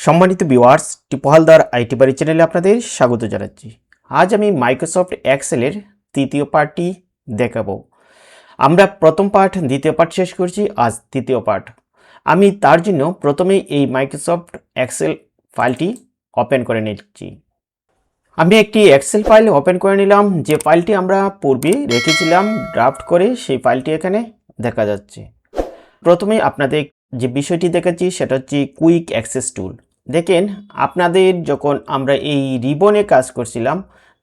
সম্মানিত viewers, Tipu Haldar IT বাড়ি চ্যানেলে আপনাদের স্বাগত জানাচ্ছি। আজ আমি মাইক্রোসফট এক্সেলের তৃতীয় পার্টটি দেখাবো। আমরা প্রথম পার্ট, দ্বিতীয় পার্ট শেষ করছি, আজ তৃতীয় পার্ট। আমি তার জন্য প্রথমেই এই মাইক্রোসফট এক্সেল ফাইলটি ওপেন করে নিচ্ছি। আমি একটি এক্সেল ফাইল ওপেন করে নিলাম, যে ফাইলটি আমরা পূর্বে রেখেছিলাম ড্রাফট করে, সেই ফাইলটি এখানে দেখা যাচ্ছে। প্রথমে আপনাদের যে বিষয়টি দেখাচ্ছি সেটা হচ্ছে কুইক অ্যাক্সেস টুল। দেখেন, আপনাদের যখন আমরা এই রিবনে কাজ করছিলাম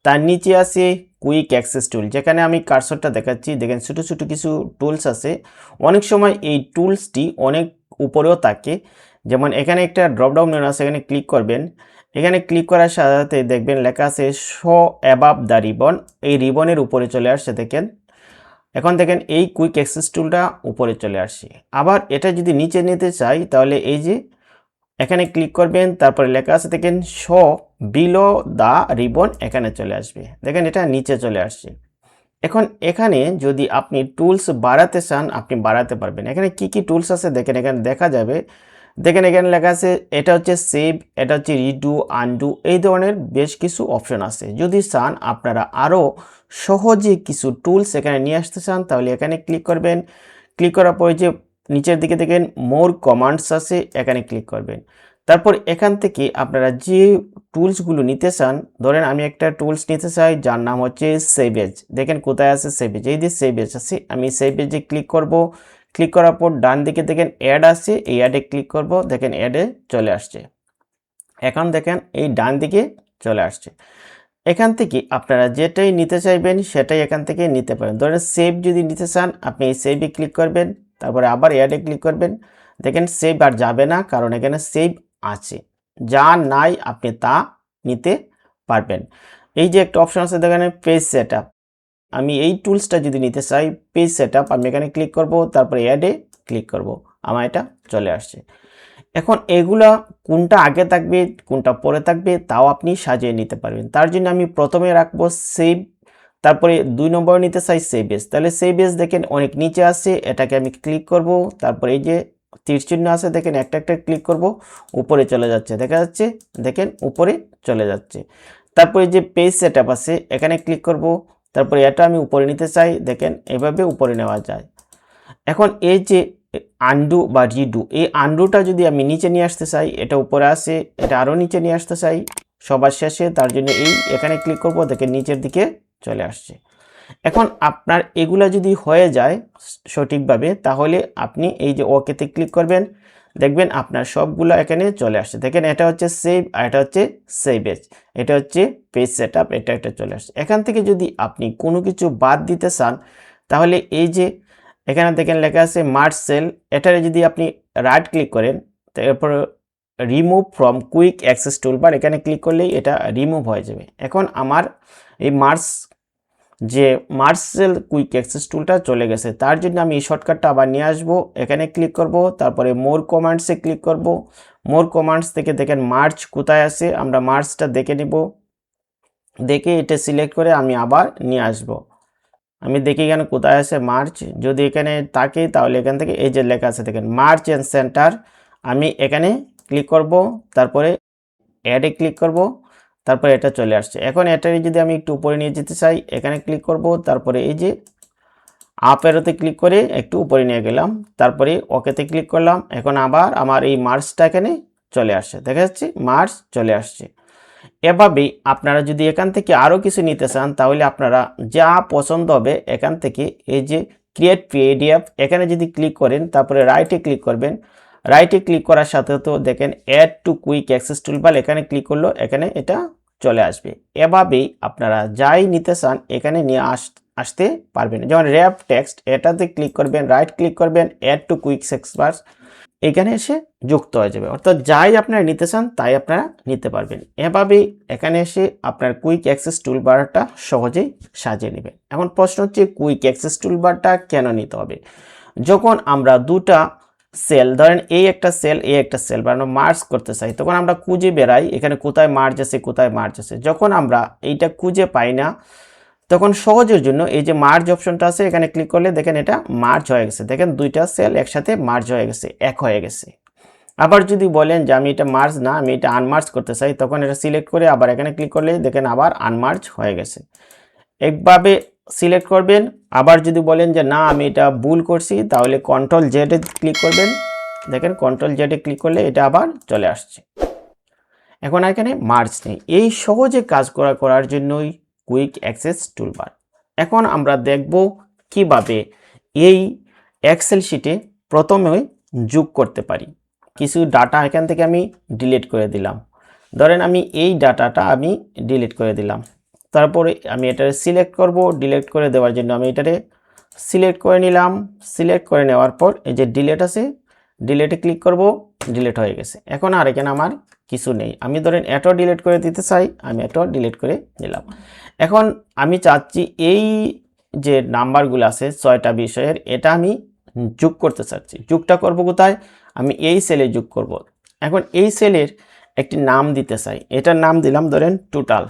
তার নিচে আছে কুইক অ্যাক্সেস টুল, যেখানে আমি কার্সরটা দেখাচ্ছি। দেখেন ছোটো ছোটো কিছু টুলস আছে। অনেক সময় এই টুলসটি অনেক উপরেও থাকে। যেমন এখানে একটা ড্রপডাউন মেনু আছে, এখানে ক্লিক করবেন। এখানে ক্লিক করার সাথে সাথে দেখবেন লেখা আছে শো অ্যাবাভ দ্য রিবন। এই রিবনের উপরে চলে আসছে। দেখেন, এখন দেখেন এই কুইক অ্যাক্সেস টুলটা উপরে চলে আসছে। আবার এটা যদি নিচে নিতে চাই তাহলে এই যে এখানে ক্লিক করবেন, তারপরে লেখা আছে দেখেন শো বিলো দ্য রিবন, এখানে চলে আসবে। দেখেন এটা নিচে চলে আসছে। এখন এখানে যদি আপনি টুলস বাড়াতে চান আপনি বাড়াতে পারবেন। এখানে কি কি টুলস আছে দেখেন, এখানে দেখা যাবে। দেখেন এখানে লেখা আছে এটা হচ্ছে সেভ, এটা হচ্ছে রিডু, আনডু, এই ধরনের বেশ কিছু অপশন আছে। যদি চান আপনারা আরও সহজে কিছু টুলস এখানে নিয়ে আসতে চান তাহলে এখানে ক্লিক করবেন। ক্লিক করার পরে যে নিচের দিকে দেখেন মোর কমান্ডস আছে, এখানে ক্লিক করবেন। তারপর এখান থেকে আপনারা যে টুলসগুলো নিতে চান, ধরেন আমি একটা টুলস নিতে চাই যার নাম হচ্ছে সেভেজ। দেখেন কোথায় আছে সেভেজ, এই যে সেভেজ আছে, আমি সেভেজে ক্লিক করব। ক্লিক করার পর ডান দিকে দেখেন অ্যাড আছে, এই অ্যাডে ক্লিক করব। দেখেন অ্যাডে চলে আসছে। এখন দেখেন এই ডান দিকে চলে আসছে। এখান থেকে আপনারা যেটাই নিতে চাইবেন সেটাই এখান থেকে নিতে পারেন। ধরেন সেভ যদি নিতে চান আপনি এই সেভে ক্লিক করবেন, তারপরে আবার অ্যাডে ক্লিক করবেন। দেখেন সেভ আর যাবে না, কারণ এখানে সেভ আছে। যা নাই আপনি তা নিতে পারবেন। এই যে একটা অপশন আছে দেখেন পেজ সেটআপ, আমি এই টুলসটা যদি নিতে চাই পেজ সেটআপ, আমি এখানে ক্লিক করব, তারপরে অ্যাডে ক্লিক করব, আমার এটা চলে আসছে। এখন এগুলা কোনটা আগে থাকবে কোনটা পরে থাকবে তাও আপনি সাজিয়ে নিতে পারবেন। তার জন্য আমি প্রথমে রাখবো সেভ, তারপরে 2 নম্বরে নিতে চাই সেভ এজ। তাহলে সেভ এজ দেখেন অনেক নিচে আছে, এটাকে আমি ক্লিক করব। তারপরে এই যে তীর চিহ্ন আছে দেখেন একটা একটা ক্লিক করব, উপরে চলে যাচ্ছে, দেখা যাচ্ছে। দেখেন উপরে চলে যাচ্ছে। তারপরে যে পেজ সেটআপ আছে এখানে ক্লিক করব, তারপরে এটা আমি উপরে নিতে চাই, দেখেন এভাবে উপরে নেওয়া যায়। এখন এই যে আনডু বা রিডু, এই আনডুটা যদি আমি নিচে নিয়ে আসতে চাই, এটা উপরে আসে, এটা আরও নিচে নিয়ে আসতে চাই সবার শেষে, তার জন্য এই এখানে ক্লিক করব, দেখেন নিচের দিকে চলে আসছে। এখন আপনার এগুলা যদি হয়ে যায় সঠিকভাবে তাহলে আপনি এই যে ওকেতে ক্লিক করবেন, দেখবেন আপনার সবগুলো এখানে চলে আসছে। দেখেন এটা হচ্ছে সেভ আর এটা হচ্ছে সেভ এজ, এটা হচ্ছে পেজ সেটআপ, এটা একটা চলে আসছে। এখান থেকে যদি আপনি কোনো কিছু বাদ দিতে চান তাহলে এই যে এখানে দেখেন লেখা আছে মার্জ সেল, এটারে যদি আপনি রাইট ক্লিক করেন, তারপর remove from quick access toolbar, এখানে ক্লিক করলেই এটা রিমুভ হয়ে যাবে। এখন আমার এই মার্জ সেল কুইক অ্যাক্সেস টুলটা চলে গেছে, তার জন্য আমি এই শর্টকাটটা আবার নিয়ে আসবো। এখানে ক্লিক করব, তারপরে মোর কমান্ডসে ক্লিক করব। মোর কমান্ডস থেকে দেখেন মার্জ কোথায় আছে, আমরা মার্জটা দেখে নিব। দেখে এটা সিলেক্ট করে আমি আবার নিয়ে আসবো। আমি দেখি এখানে কোথায় আছে মার্চ, যদি এখানে থাকে তাহলে এখান থেকে এই যে লেখা আছে দেখেন মার্চ এন্ড সেন্টার, আমি এখানে ক্লিক করব, তারপরে অ্যাডে ক্লিক করব, তারপরে এটা চলে আসছে। এখন এটারে যদি আমি একটু উপরে নিয়ে যেতে চাই এখানে ক্লিক করব, তারপরে এই যে আপ অ্যারোতে ক্লিক করে একটু উপরে নিয়ে গেলাম, তারপরে ওকেতে ক্লিক করলাম। এখন আবার আমার এই মার্চটা এখানে চলে আসছে, দেখা যাচ্ছে মার্চ চলে আসছে। এভাবেই আপনারা যদি এখান থেকে আরও কিছু নিতে চান তাহলে আপনারা যা পছন্দ হবে এখান থেকে এই যে ক্রিয়েট পিডিএফ, এখানে যদি ক্লিক করেন তারপরে রাইটে ক্লিক করবেন। রাইটে ক্লিক করার সাথে তো দেখেন add to quick access toolbar, এখানে ক্লিক করলো, এখানে এটা চলে আসবে। এভাবেই আপনারা যাই নিতে চান এখানে নিয়ে আসতে পারবেন। যেমন র্যাপ টেক্সট, এটাতে ক্লিক করবেন, রাইট ক্লিক করবেন, অ্যাড টু কুইক এক্সপার্টস, এখানে এসে যুক্ত হয়ে যাবে। অর্থাৎ যাই আপনারা নিতে চান তাই আপনারা নিতে পারবেন। এভাবেই এখানে এসে আপনার কুইক অ্যাক্সেস টুলবারটা সহজেই সাজিয়ে নেবেন। এখন প্রশ্ন হচ্ছে কুইক অ্যাক্সেস টুলবারটা কেন নিতে হবে? যখন আমরা দুটা সেল, ধরেন এই একটা সেল এই একটা সেল আমরা মার্জ করতে চাই, তখন আমরা খুঁজে বেড়াই এখানে কোথায় মার্জ আছে কোথায় মার্জ আছে। যখন আমরা এইটা খুঁজে পাই না তখন সহজের জন্য এই যে মার্জ অপশনটা আছে এখানে ক্লিক করলে দেখেন এটা মার্জ হয়ে গেছে। দেখেন দুইটা সেল একসাথে মার্জ হয়ে গেছে, এক হয়ে গেছে। আবার যদি বলেন যে আমি এটা মার্জ না, আমি এটা আনমার্জ করতে চাই, তখন এটা সিলেক্ট করে আবার এখানে ক্লিক করলে দেখেন আবার আনমার্জ হয়ে গেছে। একভাবে সিলেক্ট করবেন। আবার যদি বলেন যে না আমি এটা ভুল করছি, তাহলে কন্ট্রোল জেডে ক্লিক করবেন। দেখেন কন্ট্রোল জেডে ক্লিক করলে এটা আবার চলে আসছে। এখন এখানে মার্জ নেই। এই সহজে কাজ করার জন্যই কুইক অ্যাক্সেস টুলবার। এখন আমরা দেখব কিভাবে এই এক্সেল শিটে প্রথমে যোগ করতে পারি। কিছু ডাটা এখান থেকে আমি ডিলিট করে দিলাম। ধরেন আমি এই ডাটাটা আমি ডিলিট করে দিলাম। তারপরে আমি এটারে সিলেক্ট করব। ডিলিট করে দেওয়ার জন্য আমি এটারে সিলেক্ট করে নিলাম। সিলেক্ট করে নেওয়ার পর এই যে ডিলিট আছে, ডিলিটে ক্লিক করব, ডিলিট হয়ে গেছে। এখন আর এখানে আমার কিছু নেই। আমি ধরেন এটাও ডিলিট করে দিতে চাই, আমি এটাও ডিলিট করে নিলাম। এখন আমি চাচ্ছি এই যে নাম্বারগুলো আছে 6টা বিষয়ের, এটা আমি যোগ করতে চাচ্ছি। যোগটা করব কোথায়? আমি এই সেলে যোগ করব। এখন এই সেলের একটি নাম দিতে চাই। এটার নাম দিলাম ধরেন টোটাল,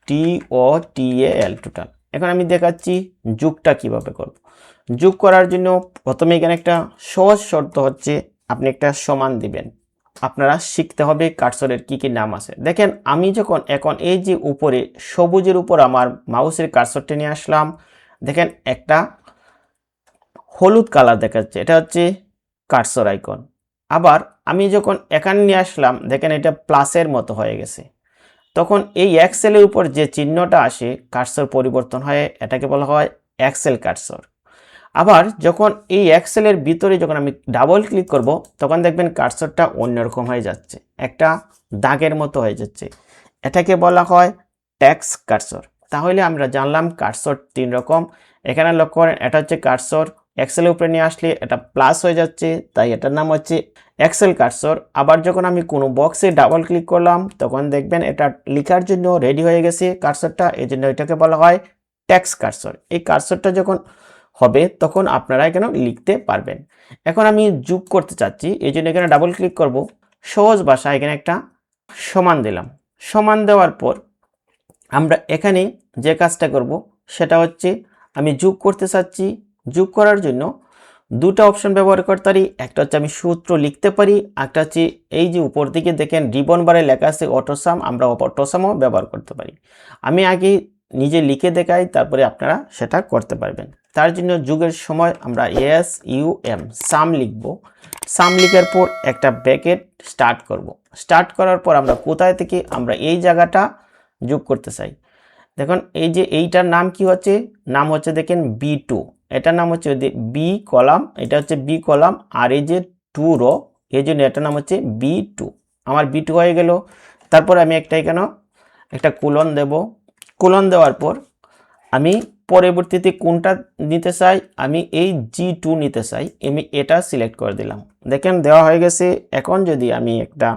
TOTAL টোটাল। এখন আমি দেখাচ্ছি যোগটা কিভাবে করব। যোগ করার জন্য প্রথমে এখানে একটা সহজ শর্ত হচ্ছে আপনি একটা সমান দিবেন। আপনারা শিখতে হবে কার্সরের কি কি নাম আছে। দেখেন আমি যখন এখন এই যে উপরে সবুজের উপর আমার মাউসের কার্সরটা নিয়ে আসলাম, দেখেন একটা হলুদ কালার দেখাচ্ছে, এটা হচ্ছে কার্সর আইকন। আবার আমি যখন এখানে নিয়ে আসলাম, দেখেন এটা প্লাসের মতো হয়ে গেছে। তখন এই এক্সেলের উপর যে চিহ্নটা আসে কার্সর পরিবর্তন হয়ে, এটাকে বলা হয় এক্সেল কার্সর। আবার যখন এই এক্সেলের ভিতরে যখন আমি ডাবল ক্লিক করব, তখন দেখবেন কার্সরটা অন্যরকম হয়ে যাচ্ছে, একটা দাগের মতো হয়ে যাচ্ছে। এটাকে বলা হয় টেক্সট কার্সর। তাহলে আমরা জানলাম কার্সর 3 রকম। এখানে লক্ষ্য করেন, এটা হচ্ছে কার্সর, এক্সেলের উপরে নিয়ে আসলে এটা প্লাস হয়ে যাচ্ছে, তাই এটার নাম হচ্ছে এক্সেল কার্সর। আবার যখন আমি কোনো বক্সে ডাবল ক্লিক করলাম, তখন দেখবেন এটা লেখার জন্য রেডি হয়ে গেছে কার্সরটা, এই জন্য এটাকে বলা হয় টেক্সট কার্সর। এই কার্সরটা যখন হবে তখন আপনারা এখানে লিখতে পারবেন। এখন আমি যোগ করতে চাচ্ছি, এই জন্য এখানে ডাবল ক্লিক করব। সহজ ভাষা এখানে একটা সমান দিলাম। সমান দেওয়ার পর আমরা এখানে যে কাজটা করব সেটা হচ্ছে আমি যোগ করতে চাচ্ছি। যোগ করার জন্য দুটো অপশন ব্যবহার করতে পারি। একটা হচ্ছে আমি সূত্র লিখতে পারি, একটা হচ্ছে এই যে উপর দিকে দেখেন রিবন বারে লেখা আছে অটোসাম, আমরা অটোসামও ব্যবহার করতে পারি। আমি আগে নিজে লিখে দেখাই, তারপরে আপনারা সেটা করতে পারবেন। তার জন্য যোগের সময় আমরা SUM সাম লিখব। সাম লিখার পর একটা ব্র্যাকেট স্টার্ট করব। স্টার্ট করার পর আমরা কোথায় থেকে আমরা এই জায়গাটা যোগ করতে চাই। দেখুন এই যে এইটার নাম কি হচ্ছে, নাম হচ্ছে দেখেন B2, এটার নাম হচ্ছে বি কলাম, এটা হচ্ছে বি কলাম, আর এই যে 2 রো, এই জন্য এটার নাম হচ্ছে B2। আমার B2 হয়ে গেল। তারপর আমি এখানে একটা কোলন দেব। কোলন দেওয়ার পর আমি পরবর্তীতে কোনটা নিতে চাই, আমি এই G2 নিতে চাই, আমি এটা সিলেক্ট করে দিলাম। দেখেন দেওয়া হয়ে গেছে। এখন যদি আমি একটা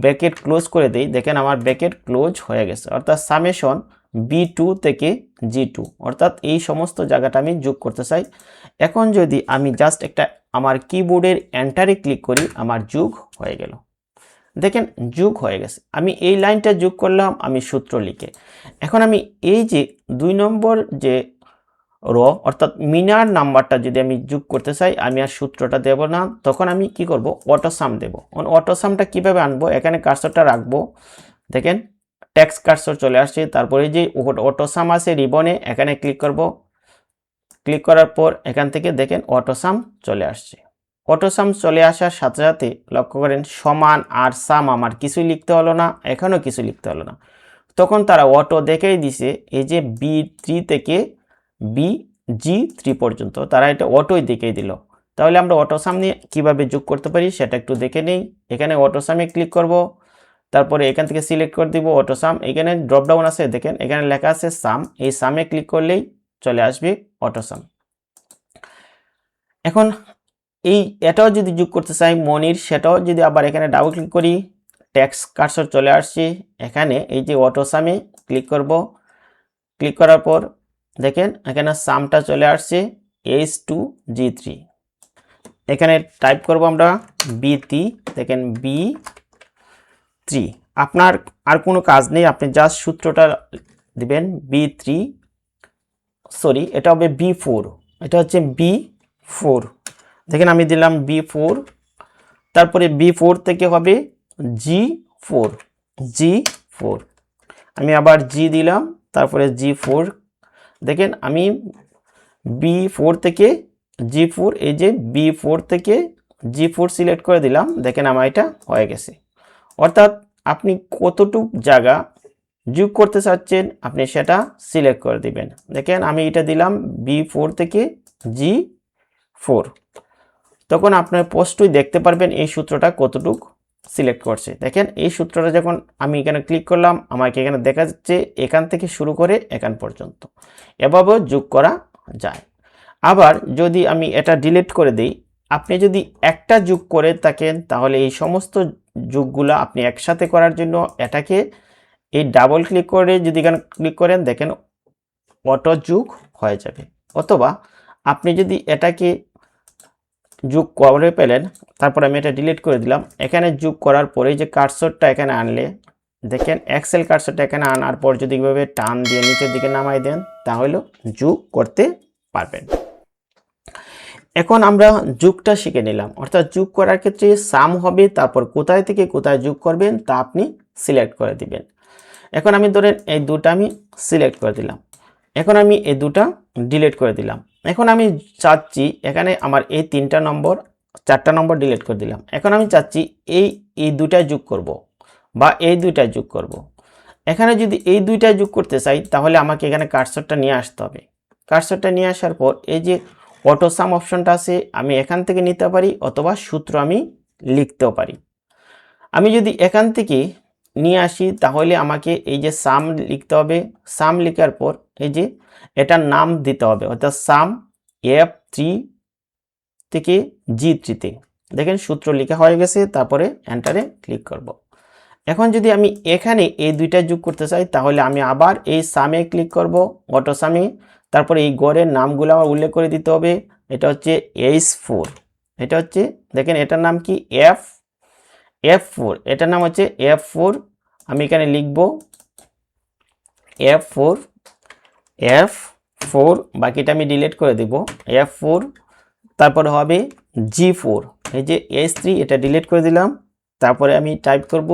ব্র্যাকেট ক্লোজ করে দেই, দেখেন আমার ব্র্যাকেট ক্লোজ হয়ে গেছে, অর্থাৎ সামেশন B2 থেকে G2, অর্থাৎ এই সমস্ত জায়গাটা আমি যোগ করতে চাই। এখন যদি আমি জাস্ট একটা আমার কিবোর্ডের এন্টারে ক্লিক করি, আমার যোগ হয়ে গেল। দেখেন যোগ হয়ে গেছে। আমি এই লাইনটা যোগ করলাম আমি সূত্র লিখে। এখন আমি এই যে 2 নম্বর যে রো অর্থাৎ মিনার নাম্বারটা যদি আমি যোগ করতে চাই, আমি আর সূত্রটা দেব না, তখন আমি কি করব, অটোসাম দেব। অটোসামটা কিভাবে আনবো, এখানে কার্সরটা রাখবো, দেখেন টেক্সট কার্সর চলে আসছে। তারপরে যে অটোসাম আছে রিবনে, এখানে ক্লিক করব। ক্লিক করার পর এখান থেকে দেখেন অটোসাম চলে আসছে। অটোসাম চলে আসার সাথে সাথে লক্ষ্য করেন সমান আর সাম আমার কিছুই লিখতে হলো না, এখানেও কিছু লিখতে হলো না। তখন তারা অটো দেখেই দিছে, এই যে B3 থেকে G3 পর্যন্ত তারা এটা অটোই দেখিয়ে দিল। তাহলে আমরা অটোসাম নিয়ে কীভাবে যোগ করতে পারি সেটা একটু দেখে নেই। এখানে অটোসামে ক্লিক করব, তারপরে এখান থেকে সিলেক্ট করে দিব অটোসাম। এখানে ড্রপডাউন আছে, দেখেন এখানে লেখা আছে সাম, এই সামে ক্লিক করলেই চলে আসবে অটোসাম। এখন এটাও যদি যোগ করতে চাই মনির, সেটাও যদি আবার এখানে ডাবল ক্লিক করি, টেক্সট কার্সর চলে আসছে। এখানে এই যে অটোসামে ক্লিক করব। ক্লিক করার পর দেখেন এখানে সামটা চলে আসছে H2G3। এখানে টাইপ করব আমরা B3, দেখেন B3। আপনার আর কোনো কাজ নেই, আপনি জাস্ট সূত্রটা দিবেন B3, সরি এটা হবে B4, এটা হচ্ছে B4। দেখেন আমি দিলাম B4, তারপরে B4 থেকে হবে G4, G4 আমি আবার G দিলাম, তারপরে G4 দেখেন আমি B4 থেকে G4, এই যে B4 থেকে G4 সিলেক্ট করে দিলাম, দেখেন আমার এটা হয়ে গেছে। অর্থাৎ আপনি কতটুক জায়গা যোগ করতে চাচ্ছেন আপনি সেটা সিলেক্ট করে দিবেন। দেখেন আমি এটা দিলাম B4 থেকে G4, তখন আপনার স্পষ্টই দেখতে পারবেন এই সূত্রটা কতটুক সিলেক্ট করছে। দেখেন এই সূত্রটা যখন আমি এখানে ক্লিক করলাম, আমাকে এখানে দেখা যাচ্ছে এখান থেকে শুরু করে এখান পর্যন্ত, এভাবেও যোগ করা যায়। আবার যদি আমি এটা ডিলিট করে দিই, আপনি যদি একটা যোগ করে থাকেন তাহলে এই সমস্ত যোগগুলো আপনি একসাথে করার জন্য এটাকে এই ডাবল ক্লিক করে যদি এখানে ক্লিক করেন, দেখেন অটো যোগ হয়ে যাবে। অথবা আপনি যদি এটাকে যোগ করে পেলেন, তারপর আমি এটা ডিলিট করে দিলাম, এখানে যোগ করার পরে যে কার্সরটা এখানে আনলে, দেখেন এক্সেল কার্সরটা এখানে আনার পর যদি এইভাবে টান দিয়ে নিচের দিকে নামাই দেন তাহলে যোগ করতে পারবেন। এখন আমরা যোগটা শিখে নিলাম, অর্থাৎ যোগ করার ক্ষেত্রে সাম হবে, তারপর কোথায় থেকে কোথায় যোগ করবেন তা আপনি সিলেক্ট করে দিবেন। এখন আমি ধরেন এই দুটা আমি সিলেক্ট করে দিলাম, এখন আমি এই দুটা ডিলিট করে দিলাম। এখন আমি চাচ্ছি এখানে আমার এই 3টা নম্বর 4টা নম্বর ডিলিট করে দিলাম। এখন আমি চাচ্ছি এই দুটায় যোগ করব বা এই দুইটায় যোগ করব। এখানে যদি এই দুইটায় যোগ করতে চাই তাহলে আমাকে এখানে কার্সরটা নিয়ে আসতে হবে। কার্সরটা নিয়ে আসার পর এই যে অটো সাম অপশনটা আছে, আমি এখান থেকে নিতে পারি অথবা সূত্র আমি লিখতেও পারি। আমি যদি এখান থেকে নিয়ে আসি তাহলে আমাকে এই যে সাম লিখতে হবে। সাম লেখার পর এই যে এটার নাম দিতে হবে, অর্থাৎ সাম F3 থেকে G3-তে। দেখেন সূত্র লেখা হয়ে গেছে, তারপরে এন্টারে ক্লিক করব। এখন যদি আমি এখানে এই দুইটা যোগ করতে চাই তাহলে আমি আবার এই সামে ক্লিক করব, অটো সামে। তারপরে এই গড়ের নামগুলো আমার উল্লেখ করে দিতে হবে। এটা হচ্ছে H4, এটা হচ্ছে দেখেন এটার নাম কি F4, এটার নাম হচ্ছে F4। আমি এখানে লিখব F4, বাকিটা আমি ডিলিট করে দেব F4। তারপরে হবে G4, এই যে H3 এটা ডিলিট করে দিলাম, তারপরে আমি টাইপ করব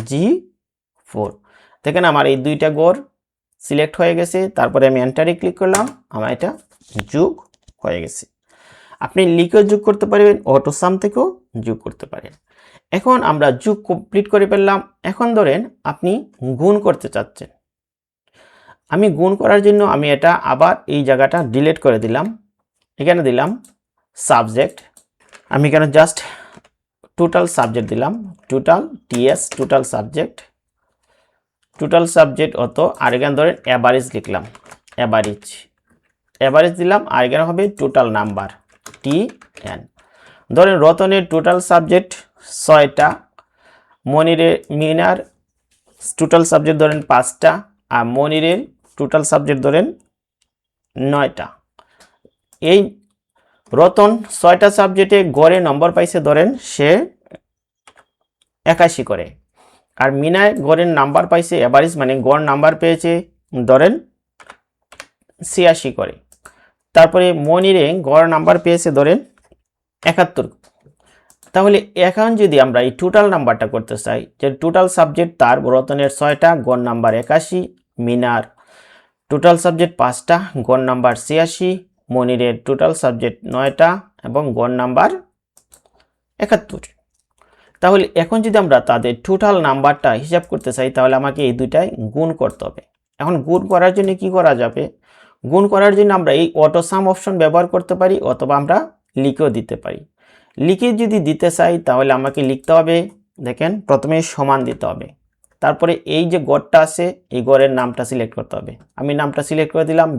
G4। দেখেন আমার এই দুইটা গড় সিলেক্ট হয়ে গেছে, তারপরে আমি এন্টারে ক্লিক করলাম, আমার এটা যোগ হয়ে গেছে। আপনি লিখেও যোগ করতে পারবেন, অটো সাম থেকেও যোগ করতে পারেন। এখন আমরা যোগ কমপ্লিট করে ফেললাম। এখন ধরেন আপনি গুণ করতে চাচ্ছেন, আমি গুণ করার জন্য আমি এটা আবার এই জায়গাটা ডিলিট করে দিলাম, এখানে দিলাম সাবজেক্ট, আমি এখানে জাস্ট টোটাল সাবজেক্ট দিলাম, টোটাল TS টোটাল সাবজেক্ট অত, আর এখানে ধরেন অ্যাভারেজ লিখলাম, অ্যাভারেজ দিলাম, আর এখানে হবে টোটাল নাম্বার TN। ধরেন রতনের টোটাল সাবজেক্ট 6টা, মিনার টোটাল সাবজেক্ট ধরেন 5টা, আর মনিরের টোটাল সাবজেক্ট ধরেন 9টা। এই রতন 6টা সাবজেক্টে গড়ে নম্বর পাইছে ধরেন সে 81 করে, আর মিনায় গড়ের নাম্বার পাইছে এভারেজ মানে গড় নাম্বার পেয়েছে ধরেন 86 করে। তারপরে মনিরে গড় নাম্বার পেয়েছে ধরেন 71। তাহলে এখন যদি আমরা এই টোটাল নাম্বারটা করতে চাই, যে টোটাল সাবজেক্ট তার রতনের 6টা, গড় নাম্বার 81, মিনার টোটাল সাবজেক্ট 5টা, গড় নাম্বার 86, মনিরের টোটাল সাবজেক্ট 9টা এবং গড় নাম্বার 71। তাহলে এখন যদি আমরা তাদের টোটাল নাম্বারটা হিসাব করতে চাই তাহলে আমাকে এই দুইটাই গুণ করতে হবে। এখন গুণ করার জন্য কি করা যাবে? গুণ করার জন্য আমরা এই অটো সাম অপশন ব্যবহার করতে পারি, অথবা আমরা লিখেও দিতে পারি। লিখে যদি দিতে চাই তাহলে আমাকে লিখতে হবে, দেখেন প্রথমে সমান দিতে হবে, তারপরে এই যে গড়টা আছে এই গড়ের নামটা সিলেক্ট করতে হবে। আমি নামটা সিলেক্ট করে দিলাম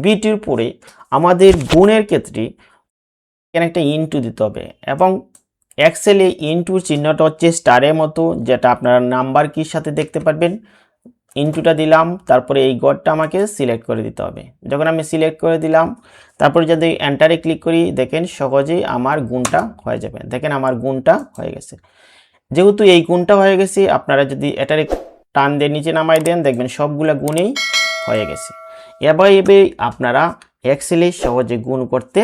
B2 পরে আমাদের গুণের ক্ষেত্রে এখানে একটা ইনটু দিতে হবে, এবং এক্সেলে ইনটুর চিহ্নটা হচ্ছে স্টারের মতো, যেটা আপনারা নাম্বার কির সাথে দেখতে পারবেন। ইনটুটা দিলাম, তারপরে এই গড়টা আমাকে সিলেক্ট করে দিতে হবে। যখন আমি সিলেক্ট করে দিলাম, তারপরে যদি এন্টারে ক্লিক করি দেখেন সহজেই আমার গুণটা হয়ে যাবে। দেখেন আমার গুণটা হয়ে গেছে। যেহেতু এই গুণটা হয়ে গেছে, আপনারা যদি এটারে টান দিয়ে নিচে নামাই দেন দেখবেন সবগুলা গুণেই হয়ে গেছে। এভাবে আপনারা এক্সেলে সহজে গুণ করতে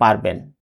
পারবেন।